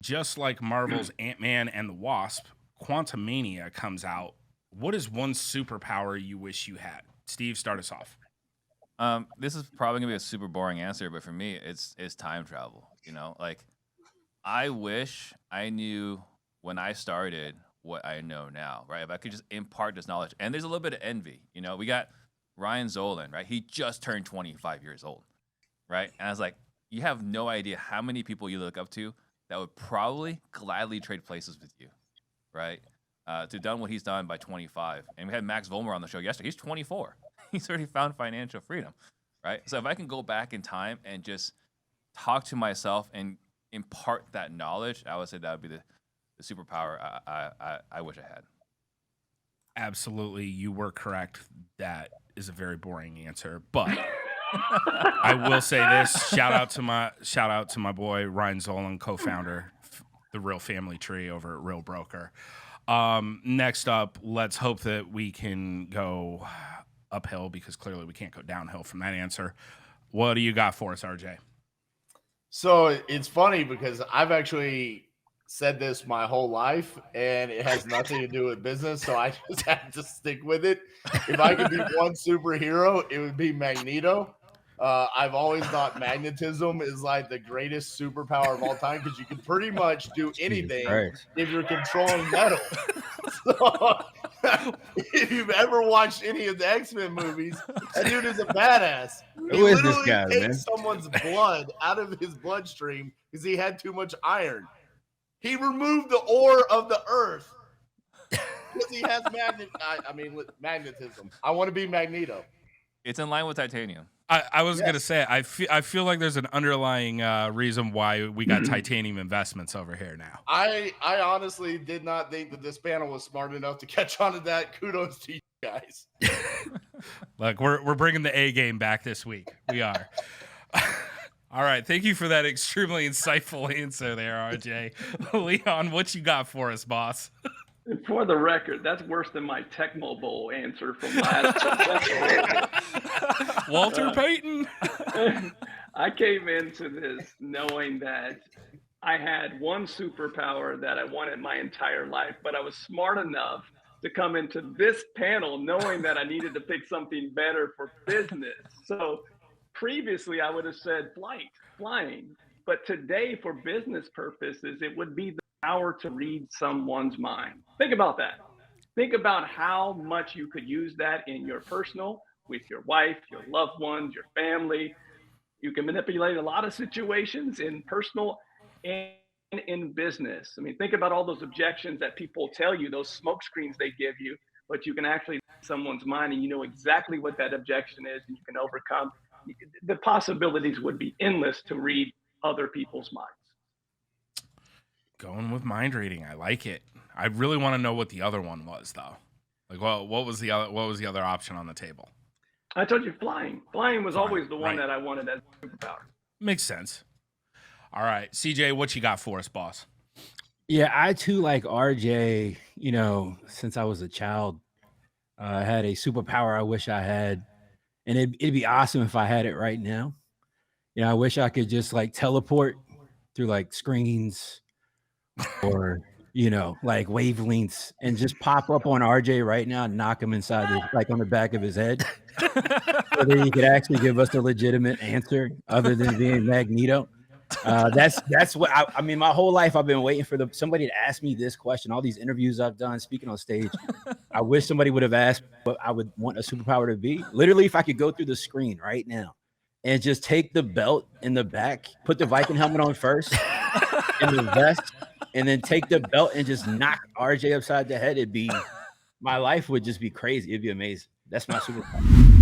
just like Marvel's Ant-Man and the Wasp, Quantumania comes out. What is one superpower you wish you had? Steve, start us off. This is probably gonna be a super boring answer, but for me, it's time travel. Like I wish I knew when I started what I know now, right? If I could just impart this knowledge, and there's a little bit of envy. We got Ryan Zolan, right? He just turned 25 years old, right? And I was like, you have no idea how many people you look up to that would probably gladly trade places with you, right? To done what he's done by 25. And we had Max Volmer on the show yesterday. He's 24. He's already found financial freedom, right? So if I can go back in time and just talk to myself and impart that knowledge, I would say that would be the superpower I wish I had. Absolutely, you were correct. That is a very boring answer, but I will say this: shout out to my boy Ryan Zolan, co-founder, the Real Family Tree over at Real Broker. Next up, let's hope that we can go uphill because clearly we can't go downhill from that answer. What do you got for us, RJ? So it's funny because I've actually said this my whole life and it has nothing to do with business. So I just have to stick with it. If I could be one superhero, it would be Magneto. I've always thought magnetism is like the greatest superpower of all time because you can pretty much do anything if you're controlling metal. So, if you've ever watched any of the X-Men movies, that dude is a badass. Who is this guy, takes man? someone's blood out of his bloodstream because he had too much iron. He removed the ore of the earth because he has magnetism. I want to be Magneto. It's in line with titanium. I was gonna say I feel like there's an underlying reason why we got titanium investments over here now. I honestly did not think that this panel was smart enough to catch on to that. Kudos to you guys. Look, we're bringing the A game back this week. We are. All right, thank you for that extremely insightful answer there, RJ. Leon, what you got for us, boss? For the record, that's worse than my Tecmo Bowl answer from last. Walter Payton. I came into this knowing that I had one superpower that I wanted my entire life, but I was smart enough to come into this panel knowing that I needed to pick something better for business. So previously I would have said flying, but today for business purposes, it would be the power to read someone's mind. Think about that. Think about how much you could use that in your personal, with your wife, your loved ones, your family. You can manipulate a lot of situations in personal and in business. I mean, think about all those objections that people tell you, those smoke screens they give you, but you can actually read someone's mind and you know exactly what that objection is and you can overcome. The possibilities would be endless to read other people's minds. Going with mind reading, I like it. I really want to know what the other one was, though. Like, well, what was the other option on the table? I told you flying. Flying was always the one that I wanted as a superpower. Makes sense. All right, CJ, what you got for us, boss? Yeah, I too, like RJ, since I was a child, had a superpower I wish I had. And it'd be awesome if I had it right now. I wish I could just like teleport through like screens or, like wavelengths and just pop up on RJ right now and knock him inside on the back of his head. So then he could actually give us a legitimate answer other than being Magneto. That's what I mean. My whole life I've been waiting for somebody to ask me this question. All these interviews I've done, speaking on stage, I wish somebody would have asked what I would want a superpower to be. Literally, if I could go through the screen right now and just take the belt in the back, put the Viking helmet on first, and the vest, and then take the belt and just knock RJ upside the head, my life would just be crazy. It'd be amazing. That's my superpower.